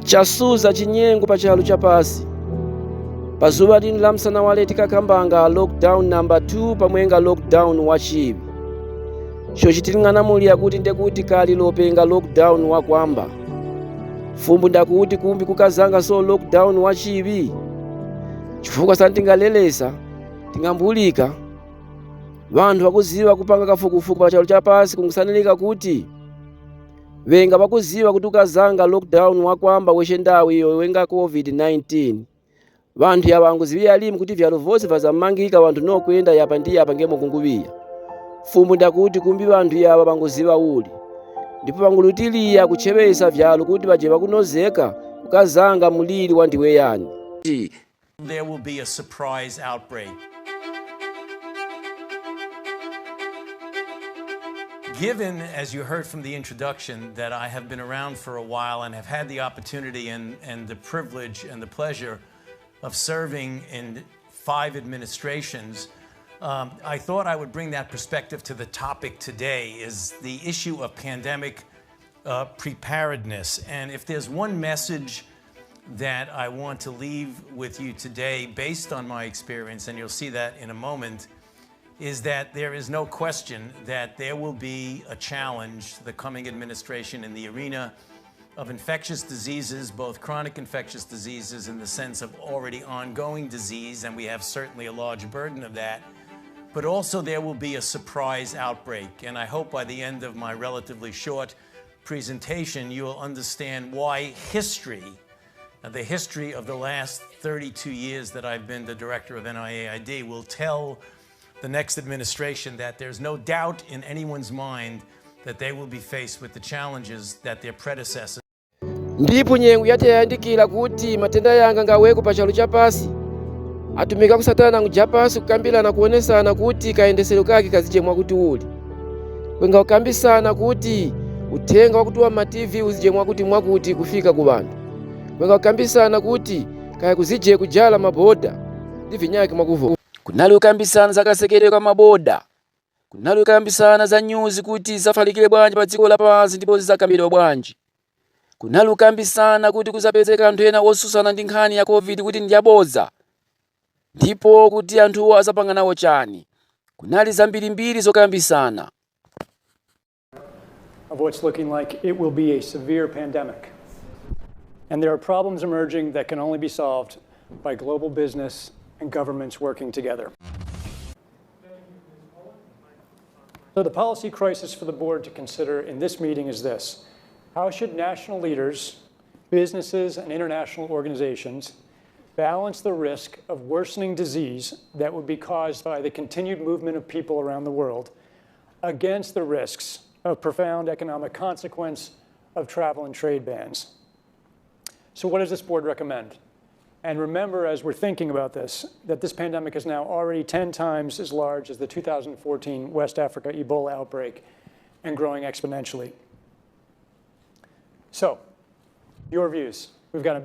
chasuza Chinyengu pachalu cha pasi. Pazuwa lino la msana wale tikakambanga lockdown number 2 pamwenga lockdown wachibi. Chochitiling'anamulira kuti ndekuti kali lopenga lockdown wakwamba. Fumbu ndakuti kumbi kukazanga so lockdown wachibi. Chifukwa santingalelesa, tingambulika. Vantu vakuziva kupanga kafukufuku pachalu cha pasi kungusanilika kuti venga vakuziva kuti ukazanga lockdown wakwamba weshe ndawu iyo wenga COVID-19. Vantu yava anguzivia limu kuti vyalo vose vazamangika vantu nokwenda yapa ndi yapa ngemo kunguviya. Fumbu ndakuti kumbi vantu yava vanguziva uli. Ndipo vangulutiliya kuchevesa vyalo kuti vaje vakunozeka kukazanga mulili wandiwe yani. There will be a surprise outbreak. Given, as you heard from the introduction, that I have been around for a while and have had the opportunity and the privilege and the pleasure of serving in 5 administrations, I thought I would bring that perspective to the topic today, is the issue of pandemic preparedness. And if there's one message that I want to leave with you today based on my experience, and you'll see that in a moment, is that there is no question that there will be a challenge to the coming administration in the arena of infectious diseases, both chronic infectious diseases in the sense of already ongoing disease, and we have certainly a large burden of that, but also there will be a surprise outbreak. And I hope by the end of my relatively short presentation, you will understand why history, the history of the last 32 years that I've been the director of NIAID, will tell the next administration that there's no doubt in anyone's mind that they will be faced with the challenges that their predecessors. Ndipo Nyengu yatayandikira kuti matenda yanga ngaweko pachalu cha pasi. Atumika kusatana ngujapasi kukambirana kuonesana kuti kaendesero kake kazije mwakuti uli. Kwenga ukambisana kuti utenga wakutuwa ma-TV uzije mwakuti kufika ku bantu. Kwenga ukambisana kuti kaya kuzije kujala maboda ndi vinyake mwakuvo. Kunali ukambisana zakasekereka kwa maboda. Kunali ukambisana za nyuzi kuti zafalikire bwanji pa dziko lapansi ndipo zizakambidwa bwanji. Kunali ukambisana kuti kuzapezeka anthu ena osusana ndi nkhani ya COVID kuti ndiyaboza. Ndipo kuti anthuwo azapanga nawo chani. Kunali zambirimbiri zokambisana. Of what's looking like it will be a severe pandemic. And there are problems emerging that can only be solved by global business and governments working together. So the policy crisis for the board to consider in this meeting is this: how should national leaders, businesses, and international organizations balance the risk of worsening disease that would be caused by the continued movement of people around the world against the risks of profound economic consequence of travel and trade bans? So what does this board recommend? And remember, as we're thinking about this, that this pandemic is now already 10 times as large as the 2014 West Africa Ebola outbreak and growing exponentially. So, your views. We've got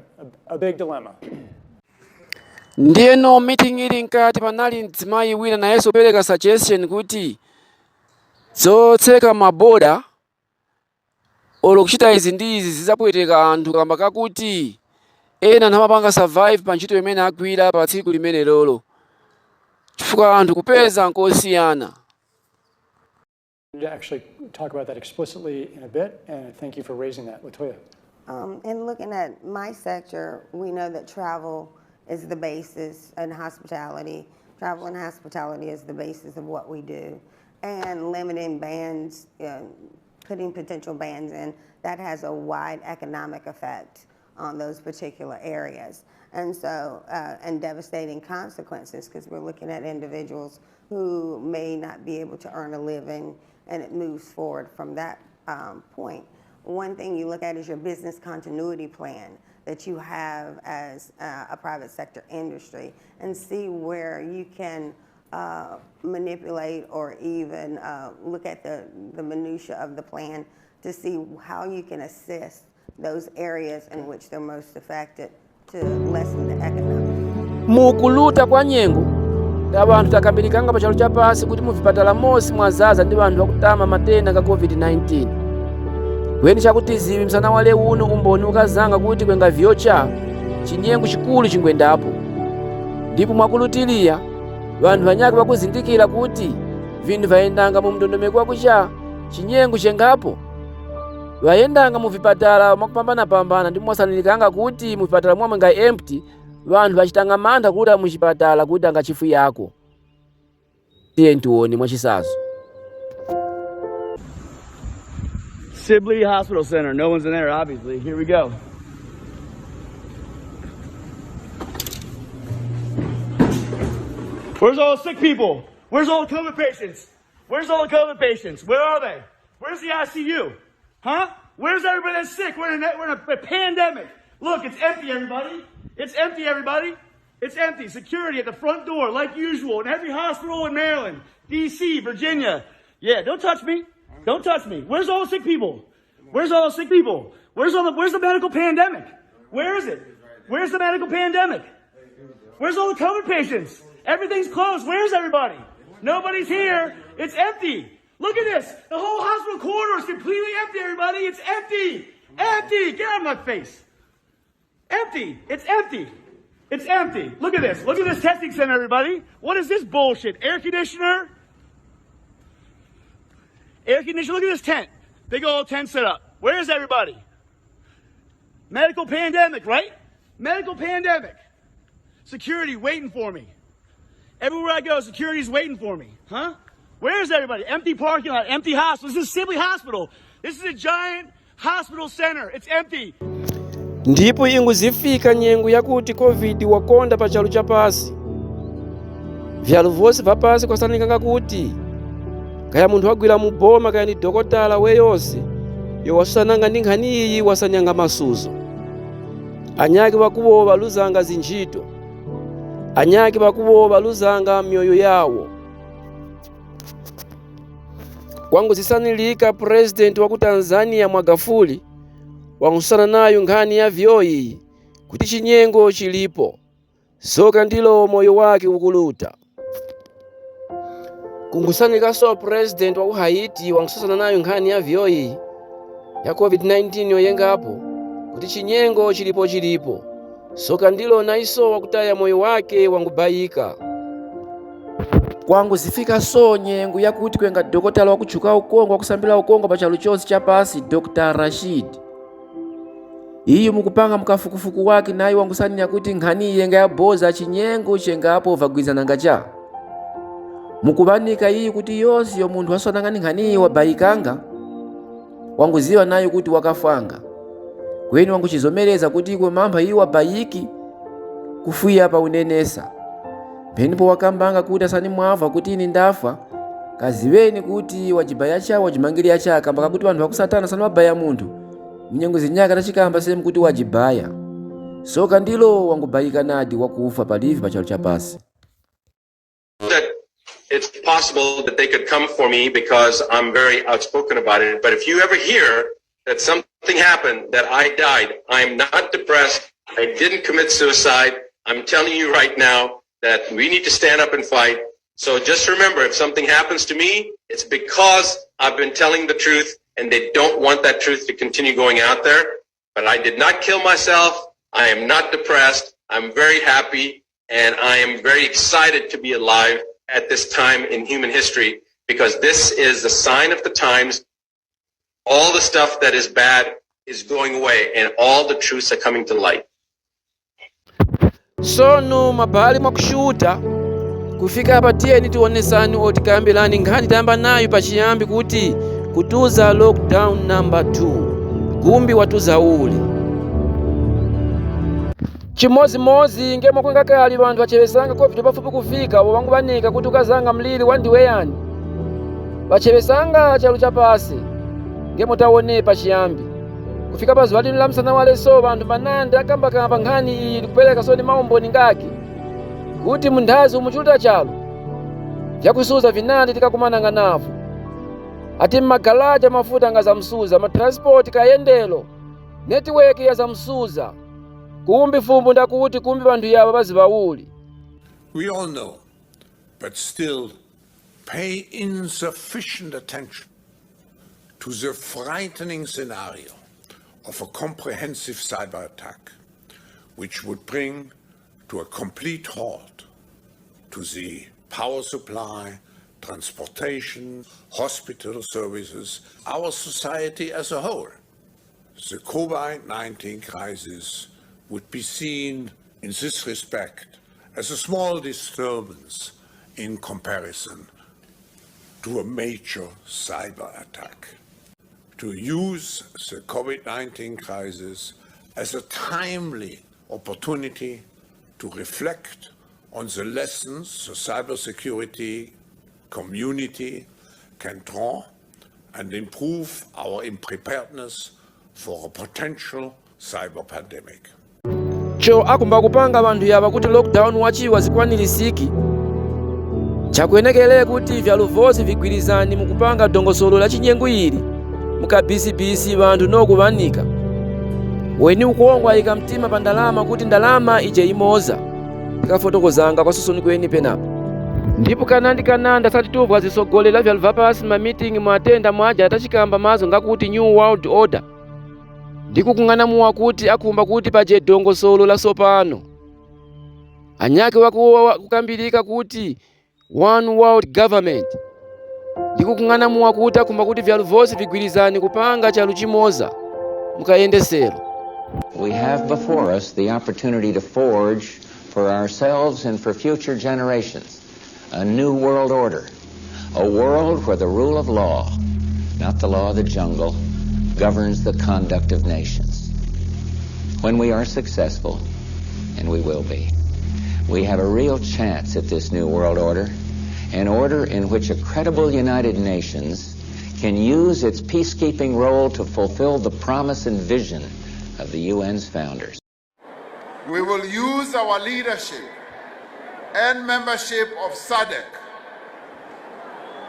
a big dilemma. Ndiyeno meeting ili nkati panali mzimayi wina na yeso pereka suggestion kuti zotseka maboda olo kuchita izi ndi izi zizapweteka anthu kamba kakuti ena nhamapanga survive pa ntchito imene agwira pa tsiku limene lolo. Chifukwa anthu kupeza nkosiyana. Actually talk about that explicitly in a bit, and thank you for raising that. Latoya. In looking at my sector, we know that travel is the basis, and hospitality. Travel and hospitality is the basis of what we do. And limiting bans, putting potential bans in, that has a wide economic effect on those particular areas. And so, and devastating consequences, because we're looking at individuals who may not be able to earn a living, and it moves forward from that point. One thing you look at is your business continuity plan that you have as a private sector industry, and see where you can manipulate or even look at the minutia of the plan to see how you can assist those areas in which they're most affected to lessen the economic. Mukuluta kwa Nyengu abantu takambirikanga pachalu cha pasi kuti muvipatala mosi mwazaza ndi vantu vakutama matenda ka COVID-19. kweni chakuti ziwi msana wale uno umboni ukazanga kuti kwenga vyocha chinyengo chikulu chingwendapo. Ndipo mwakulutiliya vanhu vanyake vakuzindikira kuti vinhu vayendanga mu mndondomeko wakucha chinyengo chengapo. Vayendanga mu vipatala mwakupambana-pambana ndipo mwasanilikanga kuti mu vipatala mwamwe nga empty, vanhu vachitanga mantha kuti muchipatala kuti anga chifu yako. Tiye ntione mwachisazo. Sibley Hospital Center. No one's in there, obviously. Here we go. Where's all the sick people? Where's all the COVID patients? Where's all the COVID patients? Where are they? Where's the ICU? Huh? Where's everybody that's sick? We're in a pandemic. Look, it's empty, everybody. It's empty, everybody. It's empty. Security at the front door, like usual, in every hospital in Maryland, D.C., Virginia. Yeah, don't touch me. Don't touch me. Where's all the sick people? Where's all the sick people? Where's the medical pandemic? Where is it? Where's the medical pandemic? Where's all the COVID patients? Everything's closed. Where's everybody? Nobody's here. It's empty. Look at this. The whole hospital corridor is completely empty, everybody. It's empty. Empty. Get out of my face. Empty. It's empty. It's empty. Look at this. Look at this testing center, everybody. What is this bullshit? Air conditioner? Air conditioner. Look at this tent. Big old tent set up. Where is everybody? Medical pandemic, right? Medical pandemic. Security waiting for me. Everywhere I go, security's waiting for me. Huh? Where is everybody? Empty parking lot, empty hospital. This is Sibley Hospital. This is a giant hospital center. It's empty. Ndipo ingu zifika nyengo yakuti COVID wakonda pachalu cha pasi. Vyalu vosi vapasi kwasanikanga kuti kaya munthu wagwira muboma kaya ni dokotala weyose yo wasananga ndi nkhani iyi wasanyanga masuzo. Anyake bakubo baluzanga zinjito. Anyake bakubo baluzanga myoyo yawo. Kwangu zisanilika president wa Tanzania Magufuli wangusana nayo nkhani ya vyoyi kuti chinyengo chilipo soka ndilo moyo wake ukuluta. Kungusanika so president wa Haiti wangusana nayo nkhani ya vyoyi ya COVID-19 yoyengapo kuti chinyengo chilipo soka ndilo naiso wakutaya moyo wake wangubayika. Kwangu zifika so nyengo yakuti kwenga dokotala wakuchuka ukongo wakusambila ukongo pachalu chonse cha pasi Dr. Rashid. Iyo mukupanga mukafukufuku wake nayo wangusani yakuti nkhani yenga ya boza chinyengo chengapo vagwizana ngacha. Mukubanika iyi kuti yonse yo munthu wasonanga nkhani wabayikanga wanguziwa nayo kuti wakafanga. Kweni wanguchizomereza kuti ikwe mamba iyi wabayiki kufuya pa unenesa. Penipo wakambanga kuti asani mwava kuti ini ndafa kaziweni kuti wajibaya cha wajimangiri cha kamba kuti vanhu vakusatana sana wabaya munthu mnyengo zinyaka tachikamba semu kuti wajibaya soka ndilo wangubayika nadi wakufa palivi pachalu cha pasi. That it's possible that they could come for me because I'm very outspoken about it, but if you ever hear that something happened, that I died, I'm not depressed, I didn't commit suicide, I'm telling you right now that we need to stand up and fight. So just remember, if something happens to me, it's because I've been telling the truth and they don't want that truth to continue going out there. But I did not kill myself. I am not depressed. I'm very happy and I am very excited to be alive at this time in human history because this is the sign of the times. All the stuff that is bad is going away and all the truths are coming to light. Sono mabali mwakushuta kufika hapa tiyeni tionesani otikambirani nkhani tayamba nayo pachiyambi kuti kutuza lockdown number 2 kumbi watuza uli chimozi ngemo kwenga kali bantu bachebesanga COVID pafupi kufika wangu banika kuti ukazanga mlili wandiweyani bachebesanga chalu cha pasi ngemo taone pachiyambi kufika pazuwa lino la msana wale so bantu banandi akambakamba nkhani iyi likupeleka soni maumboni ngaki kuti munthazi umuchuta chalo vyakusuza vinandi tikakumananga navo ati mmagalaja mafuta nga za msuza matransport kayendelo network ya za msuza kumbi fumbu ndakuti kumbi bantu yaba bazibauli. We all know, but still pay insufficient attention to the frightening scenario of a comprehensive cyber attack, which would bring to a complete halt to the power supply, transportation, hospital services, our society as a whole. The COVID-19 crisis would be seen in this respect as a small disturbance in comparison to a major cyber attack. To use the COVID-19 crisis as a timely opportunity to reflect on the lessons the cybersecurity community can draw and improve our preparedness for a potential cyber pandemic. cho akumba kupanga vanthu yava kuti lockdown wachiwa zikwanirisiki chakuyenekele kuti vyalo vosi vigwirizani mukupanga dongosolo la chinyengu ili mukabisibisi vanthu nokuvanika weni ukuongwa ayika mtima pa ndalama kuti ndalama ije imoza tikafotokozanga kwasosoni kweni penapo ndipo kanandi asati tubva zisogolela vyalo vapasi mamitingi mwatenda mwaja atachikamba mazo ngakuti New World Order ndikukung'anamuwa kuti akumba kuti paje dongosolo la sopano anyake wakuwa kukambirika kuti One World Government ndikukung'anamuwa kuti akumba kuti vyalo vosi vigwirizani kupanga chalo chimoza mukayendesero. We have before us the opportunity to forge for ourselves and for future generations a new world order, a world where the rule of law, not the law of the jungle, governs the conduct of nations. When we are successful, and we will be, we have a real chance at this new world order, an order in which a credible United Nations can use its peacekeeping role to fulfill the promise and vision of the UN's founders. We will use our leadership and membership of SADC,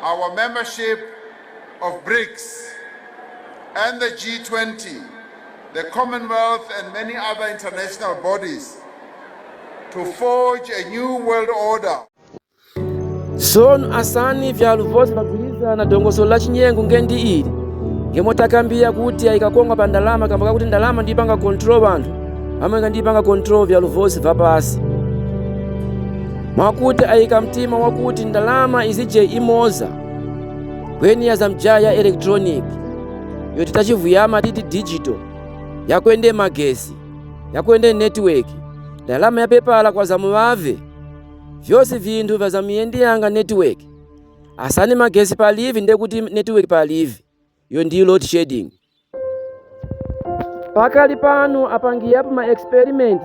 our membership of BRICS, and the G20, the Commonwealth, and many other international bodies to forge a new world order. Sono asani vyalo vosi vagwirizana dongosolo la chinyengu ngendi ili ngemotakambia kuti ayikakongwa pa ndalama kamba kakuti ndalama ndipanga control vanthu amwenga ndipanga control vyalo vosi vapasi mwakuti ayika mtima wakuti ndalama izije imoza kweni ya zamjaya electronic yoti tachivuyama titi digital yakwende magesi yakwende network ndalama yapepala kwa zamuvave vyosi vinthu vya zamiyende yanga network asani magesi palivi ndekuti network palivi yo ndi load shedding pakali pano apangiyapo ma experiment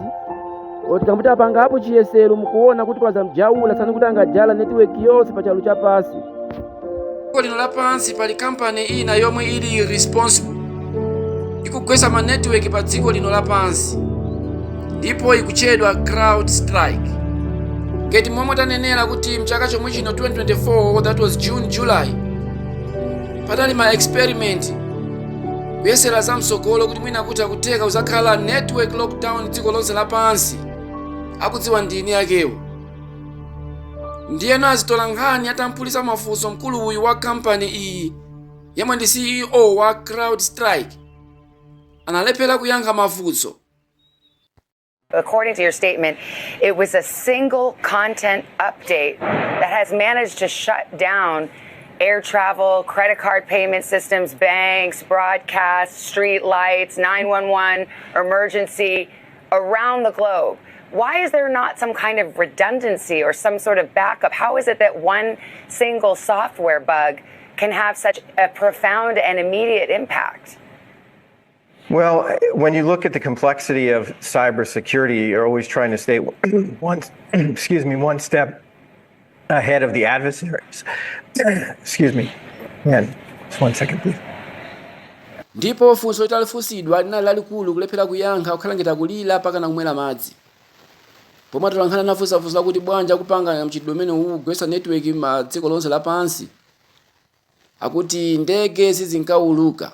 oti kambuti apangapo chiyesero mukuona kuti kwa zamjaula sani kuti angajala network yonse pa chalo cha pasi lino la pansi pali kampani ina yomwe ili irresponsible ikugwesa ma network pa dziko lino la pansi ndipo ikutchedwa CrowdStrike. Ngati momwe tanenera kuti mchaka chomwe chino 2024, that was June, July, patali ma experiment kuyesera zamsogolo kuti mwina kuti akuteka uzakhala network lockdown dziko lonse lapansi akudziwa ndini yakewo. Ndiyeno azitola nkhani atampulisa mafunso mkulu uyu wa kampani iyi yemwe ndi CEO wa CrowdStrike analephera kuyankha mafunso. According to your statement, it was a single content update that has managed to shut down air travel, credit card payment systems, banks, broadcasts, street lights, 911, emergency around the globe. Why is there not some kind of redundancy or some sort of backup? How is it that one single software bug can have such a profound and immediate impact? Well, when you look at the complexity of cybersecurity, you're always trying to stay one step ahead of the adversaries. Excuse me. Man, just 1 second, please. Ndipo funso litalifunsidwa linali lalikulu kulephera kuyankha kukhala ngati akulira paka nakumwera madzi. Pomwe tolankhana nafunsafunsa kuti bwanja kupanga mchitidwe umene ugwetsa network ma dziko lonse lapansi akuti ndege sizinkauluka.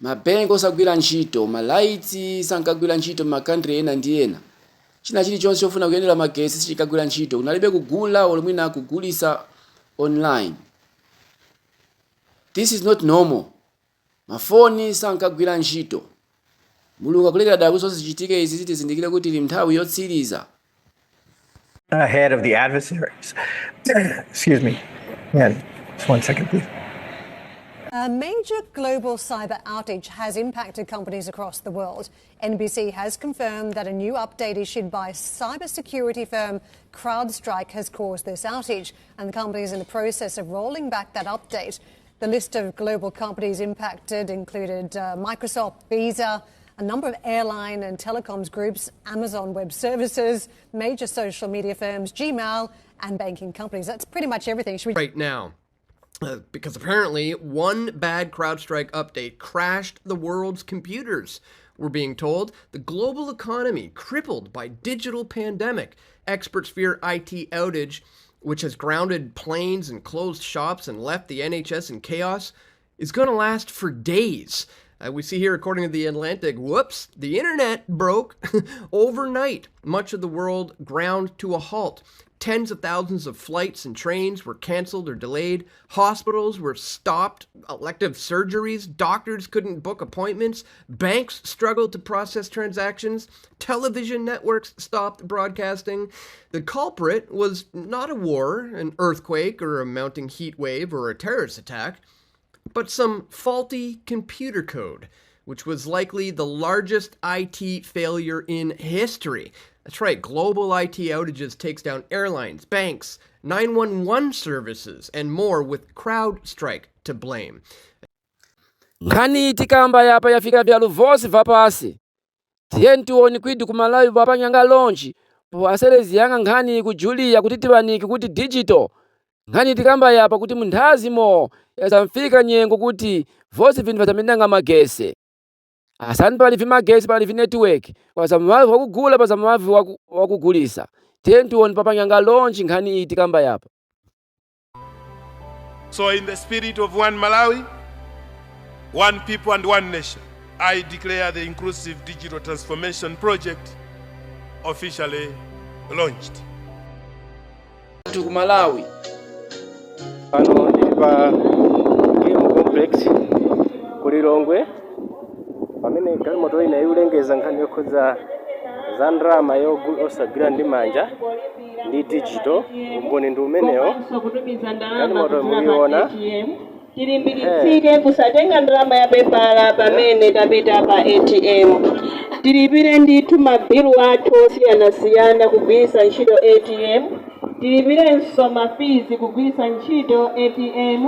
Mabengo osagwira ntchito, malaiti sankagwira ntchito makantri ena ndi ena. China chilichonse chofuna kuyendera magesi sichikagwira ntchito. Kunalibe kugula olo mwina kugulisa online. This is not normal. mafoni sankagwira ntchito. Mulungu akulekera dala kuti zonse zichitike izi tizindikire kuti ili nthawi yotsiriza. Ahead of the adversaries. Excuse me. Yeah, just 1 second, please. A major global cyber outage has impacted companies across the world. NBC has confirmed that a new update issued by cybersecurity firm CrowdStrike has caused this outage, and the company is in the process of rolling back that update. The list of global companies impacted included Microsoft, Visa, a number of airline and telecoms groups, Amazon Web Services, major social media firms, Gmail, and banking companies. That's pretty much everything. Right now. Because apparently one bad CrowdStrike update crashed the world's computers. We're being told the global economy crippled by digital pandemic. Experts fear IT outage, which has grounded planes and closed shops and left the NHS in chaos, is going to last for days. We see here, according to The Atlantic, whoops, the internet broke overnight. Much of the world ground to a halt. Tens of thousands of flights and trains were canceled or delayed. Hospitals were stopped. Elective surgeries. Doctors couldn't book appointments. Banks struggled to process transactions. Television networks stopped broadcasting. The culprit was not a war, an earthquake, or a mounting heat wave, or a terrorist attack, but some faulty computer code, which was likely the largest IT failure in history. That's right, global IT outages takes down airlines, banks, 911 services, and more, with CrowdStrike to blame. Nkhani tikamba yapa yafika vyalu vosi vapasi. Tiyeni tioni kwidi kumalawi vapanyanga lonchi po aselezi yanga nkhani kujulia kuti tiwaniki kuti digital. Nkhani tikamba yapa kuti munthazimo yazamfika nyengo kuti vosi vinthu vatamenanga magese. Asani pali vimagesi pali vinetwork. Pazamavi wakugula pazamavi wakugulisa. Tiyeni tioni papanyanga lonchi nkhani iyi tikamba yapa. So in the spirit of one Malawi, one people and one nation, I declare the inclusive digital transformation project officially launched. Tuku Malawi. Pano ndili pa game complex kulilongwe pamene galimoto ina iulengeza nkhani yokhuza za ndrama osagwira ndi manja ndi digital. Umboni ndi umenewo galimoto muliona tilimbikitsike kusatenga ndrama ya pepala pamene tapita pa ATM. Tilipire ndithu mabilu athu osiyanasiyana kugwiritsa ntchito ATM. Tilipirenso mafizi kugwiritsa ntchito ATM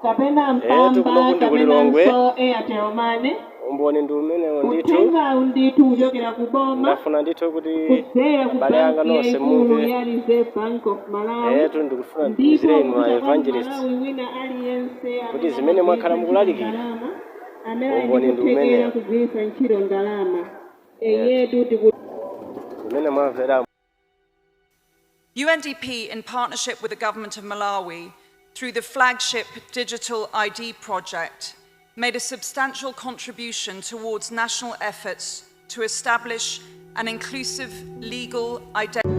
kapena mpamba kapenanso Airtel Money. Umboni ndi umenewo kutenga ndithu kuchokera kuboma ndafuna ndithu kuti kudzera bale yanga nonse mumve ya Reserve Bank of Malawi. Ndikufuna ndizire inu a evangelist kuti zimene mwakhala mukulalikira umboni ndi umenewo kugwiritsa ntchito ndalama zimene mwamvera. UNDP, in partnership with the government of Malawi, through the flagship Digital ID project, made a substantial contribution towards national efforts to establish an inclusive legal identity.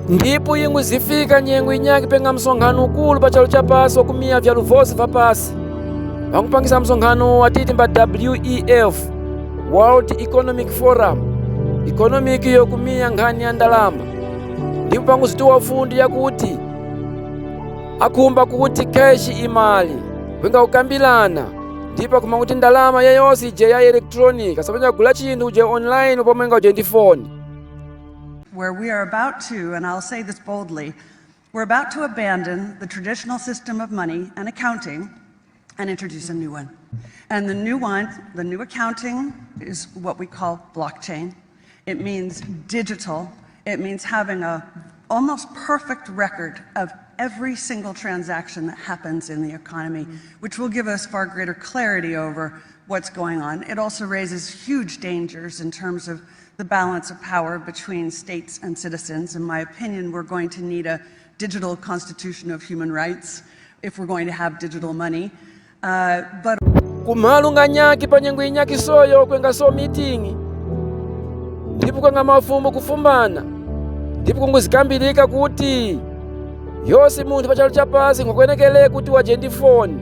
Ndipo yengu zifika nyengu inyaki penga msonghano ukulu pa chalo cha pasi wakumia vyalu vosi vapasi. Wakupangisa msonghano watiti mba WEF, World Economic Forum, economic yokumia nkhani ya ndalama. Ndipo pangu situwa fundi ya kuti akumba kuti keshi imali wenga ukambilana. Ndipo kuma kuti ndalama yayonse ije ya electronic asapanya kugula chinthu uje online upomenga uje ndi phone. Where we are about to, and I'll say this boldly, we're about to abandon the traditional system of money and accounting and introduce a new one. And the new one, the new accounting, is what we call blockchain. It means digital. It means having a almost perfect record of every single transaction that happens in the economy, which will give us far greater clarity over what's going on. It also raises huge dangers in terms of the balance of power between states and citizens. In my opinion, we're going to need a digital constitution of human rights if we're going to have digital money. But kumalunga nyaki panyengo inyaki soyo kwenga so meeting. Ndipo kwenga mafumbo kufumbana. Ndipo kunguzikambirika kuti yose munthu pachalo cha pasi ngokwenekele kuti waje ndi phone.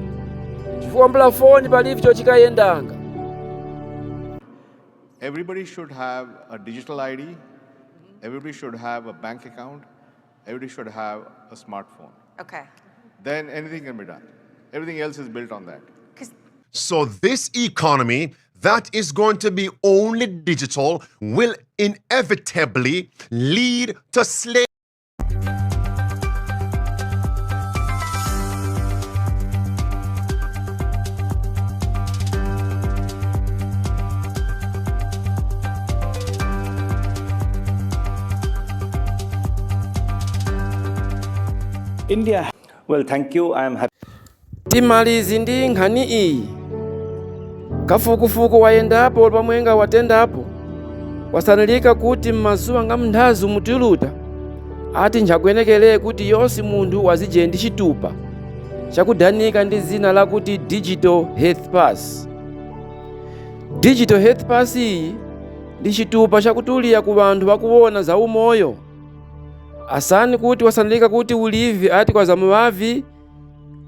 Chifukwa mbula phone palivyo chikayendanga. everybody should have a digital ID, everybody should have a bank account, everybody should have a smartphone. Okay. Then anything can be done. Everything else is built on that. So this economy that is going to be only digital will inevitably lead to slavery. India. Well, thank you. I am happy. Timalizi ndi nkhani iyi. Kafukufuku wayendapo pamwenga watendapo. Wasanalika kuti m'mazuwa nga mnthazu mutiluta. Ati nchakwenekele kuti yonse munthu wazije ndi chitupa. Chakudanika ndi zina lakuti Digital Health Pass. Digital Health Pass iyi ndi chitupa chakutulia ku banthu bakuona za umoyo. Asani kuti wasanalika kuti ulivi ati kwa zamuwavi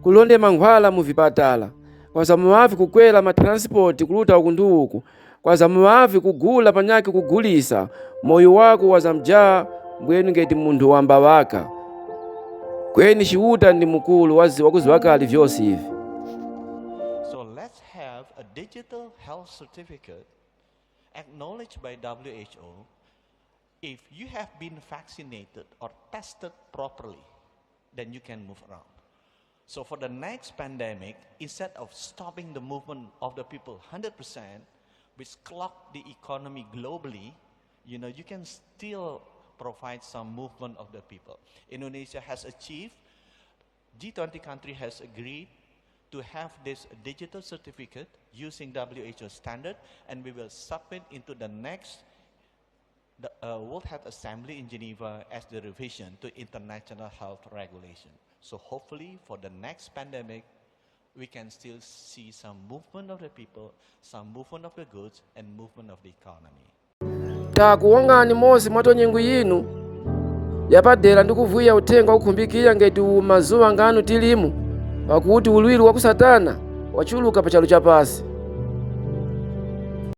kulonde mankhwala mu vipatala, kwa zamuwavi kukwela matransport kuluta uku ndi uku, kwa zamuwavi kugula panyaki kugulisa, moyo wako wazamjaa mbwenu ngeti munthu wamba waka. Kweni chiuta ndi mukulu wakuziwakali vyonse hivi. So let's have a digital health certificate acknowledged by WHO. If you have been vaccinated or tested properly, then you can move around. So for the next pandemic, instead of stopping the movement of the people 100%, which clogged the economy globally, you can still provide some movement of the people. Indonesia has achieved, G20 country has agreed to have this digital certificate using WHO standard, and we will submit into the next World Health Assembly in Geneva as the revision to international health regulation. So hopefully for the next pandemic, we can still see some movement of the people, some movement of the goods, and movement of the economy. Takuwongani mosi mwatonyengu yinu yapadera ndikuvuya uthenga ukhumbikira ngeti mazuwa nganu tilimu pakuti ulwiri wakusatana wachuluka pachalu cha pasi.